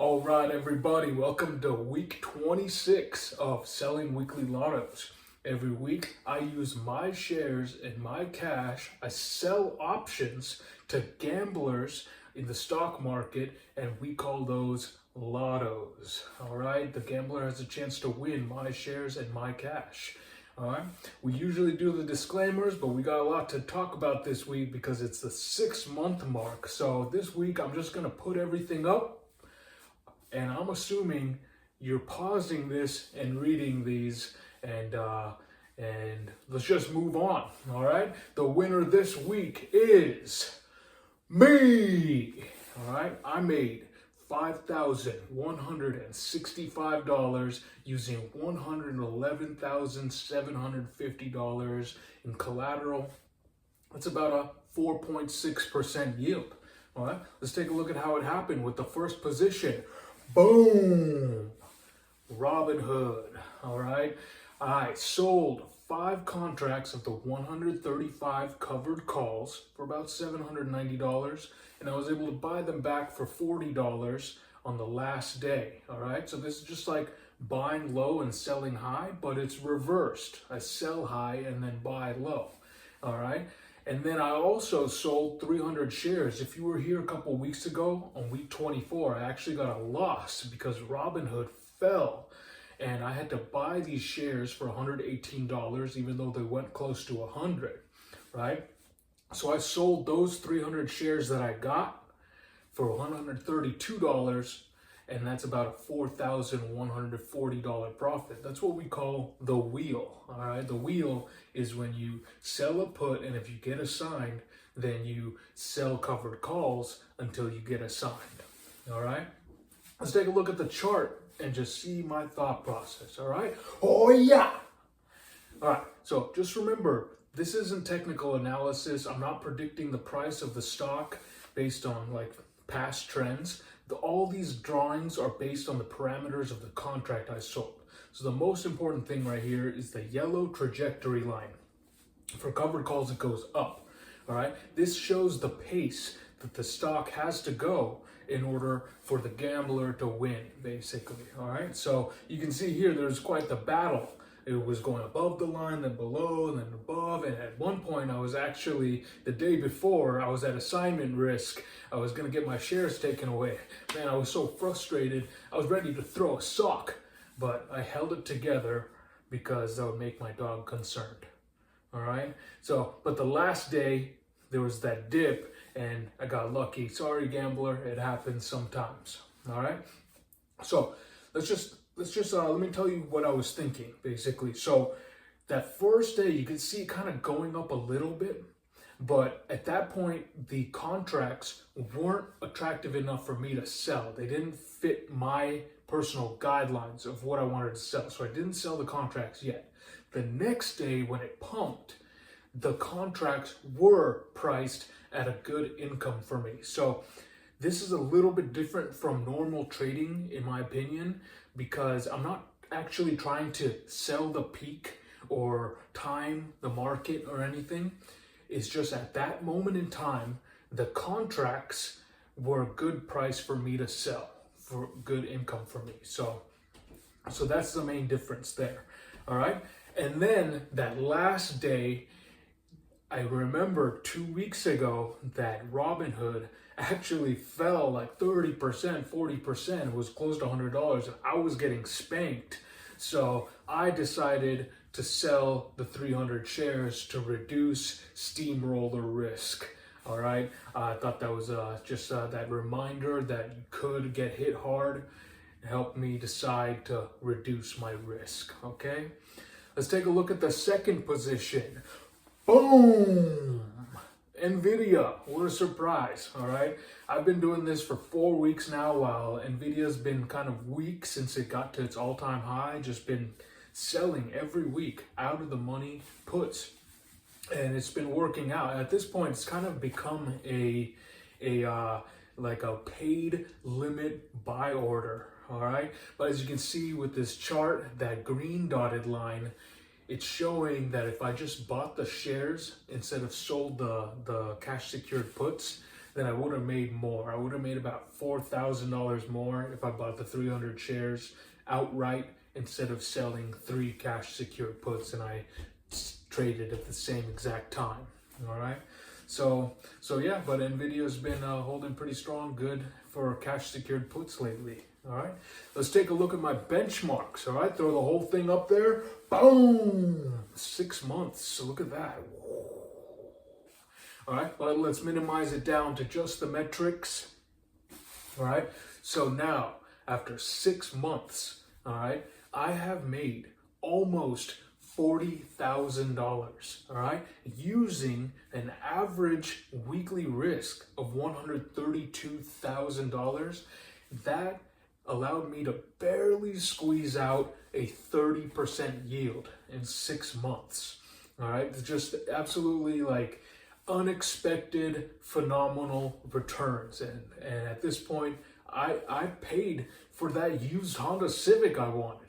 All right, everybody, welcome to week 26 of Selling Weekly Lottos. Every week, I use my shares and my cash. I sell options to gamblers in the stock market, and we call those Lottos. All right, the gambler has a chance to win my shares and my cash. All right, we usually do the disclaimers, but we got a lot to talk about this week because it's the 6-month mark. So this week, I'm just going to put everything up. And I'm assuming you're pausing this and reading these, and let's just move on. All right. The winner this week is me. All right. I made $5,165 using $111,750 in collateral. That's about a 4.6% yield. All right. Let's take a look at how it happened with the first position. Boom! Robinhood. All right. I sold 5 contracts of the 135 covered calls for about $790, and I was able to buy them back for $40 on the last day. All right. So this is just like buying low and selling high, but it's reversed. I sell high and then buy low. All right. And then I also sold 300 shares. If you were here a couple of weeks ago on week 24, I actually got a loss because Robinhood fell. And I had to buy these shares for $118, even though they went close to 100, right? So I sold those 300 shares that I got for $132, and that's about a $4,140 profit. That's what we call the wheel, all right? The wheel is when you sell a put, and if you get assigned, then you sell covered calls until you get assigned, all right? Let's take a look at the chart and just see my thought process, all right? Oh, yeah! All right, so just remember, this isn't technical analysis. I'm not predicting the price of the stock based on like past trends. All these drawings are based on the parameters of the contract I sold. So the most important thing right here is the yellow trajectory line. For covered calls, it goes up. All right. This shows the pace that the stock has to go in order for the gambler to win, basically. All right. So you can see here, there's quite the battle. It was going above the line, then below, and then above. And at one point, I was actually, the day before, I was at assignment risk. I was going to get my shares taken away. Man, I was so frustrated. I was ready to throw a sock, but I held it together because that would make my dog concerned. All right. So, but the last day, there was that dip, and I got lucky. Sorry, gambler. It happens sometimes. All right. So let me tell you what I was thinking, basically. So that first day, you could see it kind of going up a little bit, but at that point, the contracts weren't attractive enough for me to sell. They didn't fit my personal guidelines of what I wanted to sell, so I didn't sell the contracts yet. The next day, when it pumped, the contracts were priced at a good income for me. So this is a little bit different from normal trading, in my opinion, because I'm not actually trying to sell the peak or time the market or anything. It's just at that moment in time, the contracts were a good price for me to sell, for good income for me. So that's the main difference there. All right. And then that last day, I remember 2 weeks ago that Robinhood actually fell like 30%, 40%. It was close to $100, and I was getting spanked. So I decided to sell the 300 shares to reduce steamroller risk. All right. I thought that was just that reminder that you could get hit hard. It helped me decide to reduce my risk. Okay. Let's take a look at the second position. Boom! NVDA, what a surprise, all right? I've been doing this for 4 weeks now, while NVIDIA's been kind of weak since it got to its all-time high, just been selling every week out of the money puts, and it's been working out. At this point, it's kind of become like a paid limit buy order, all right? But as you can see with this chart, that green dotted line, it's showing that if I just bought the shares instead of sold the cash secured puts, then I would have made more. I would have made about $4,000 more if I bought the 300 shares outright instead of selling 3 cash secured puts and I traded at the same exact time. All right. So yeah, but NVIDIA's been holding pretty strong, good for cash secured puts lately. All right, let's take a look at my benchmarks. All right, throw the whole thing up there. Boom! 6 months. So look at that. All right, but let's minimize it down to just the metrics. All right, so now after 6 months, all right, I have made almost $40,000, all right, using an average weekly risk of $132,000. That allowed me to barely squeeze out a 30% yield in 6 months. All right, it's just absolutely like unexpected, phenomenal returns. And at this point, I paid for that used Honda Civic I wanted.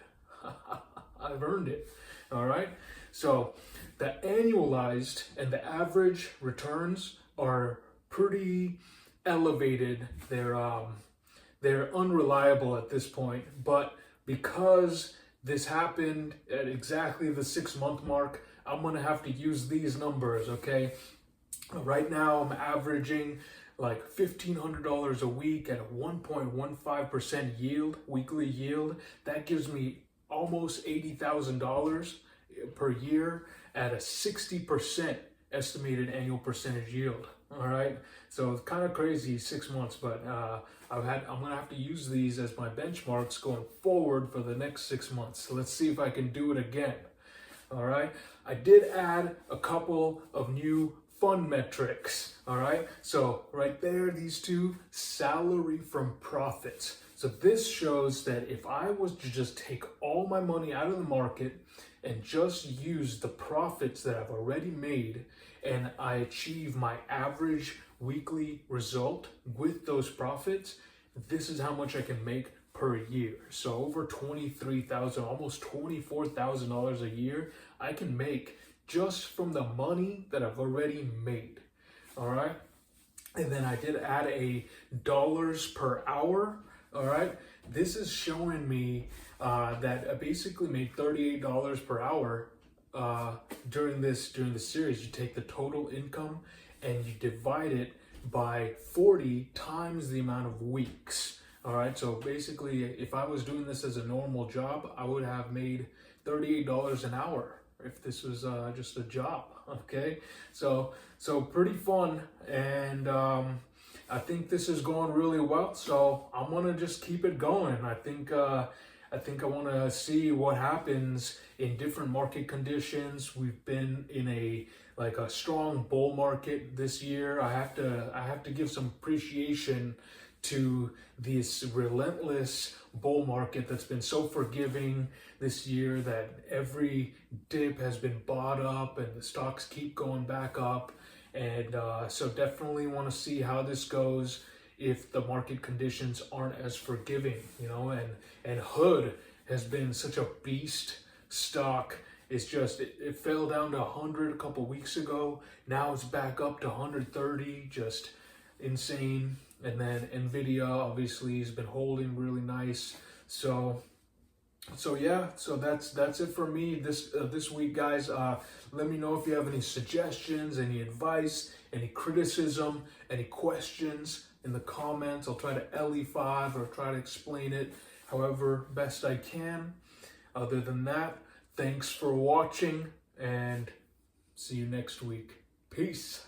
I've earned it. All right. So the annualized and the average returns are pretty elevated. They're unreliable at this point, but because this happened at exactly the 6 month mark, I'm gonna have to use these numbers, okay? Right now I'm averaging like $1,500 a week at a 1.15% yield, weekly yield. That gives me almost $80,000 per year at a 60% estimated annual percentage yield. All right, so it's kind of crazy 6 months, but I'm gonna have to use these as my benchmarks going forward for the next 6 months. So let's see if I can do it again. All right, I did add a couple of new fun metrics. All right, so right there, these two, salary from profits. So this shows that if I was to just take all my money out of the market and just use the profits that I've already made, and I achieve my average weekly result with those profits, this is how much I can make per year. So over $23,000, almost $24,000 a year, I can make just from the money that I've already made. All right. And then I did add a dollars per hour. All right. This is showing me that I basically made $38 per hour during this series. You take the total income and you divide it by 40 times the amount of weeks. All right, so basically if I was doing this as a normal job, I would have made $38 an hour if this was just a job. Okay, so pretty fun, and I think this is going really well, so I'm gonna just keep it going. I think I want to see what happens in different market conditions. We've been in a strong bull market this year. I have to give some appreciation to this relentless bull market that's been so forgiving this year, that every dip has been bought up and the stocks keep going back up. And so definitely want to see how this goes if the market conditions aren't as forgiving, and Hood has been such a beast stock. It's just, it fell down to 100 a couple weeks ago. Now it's back up to 130, just insane. And then NVIDIA obviously has been holding really nice. So yeah, so that's it for me this week, guys. Let me know if you have any suggestions, any advice, any criticism, any questions in the comments. I'll try to LE5 or try to explain it however best I can. Other than that, thanks for watching and see you next week. Peace.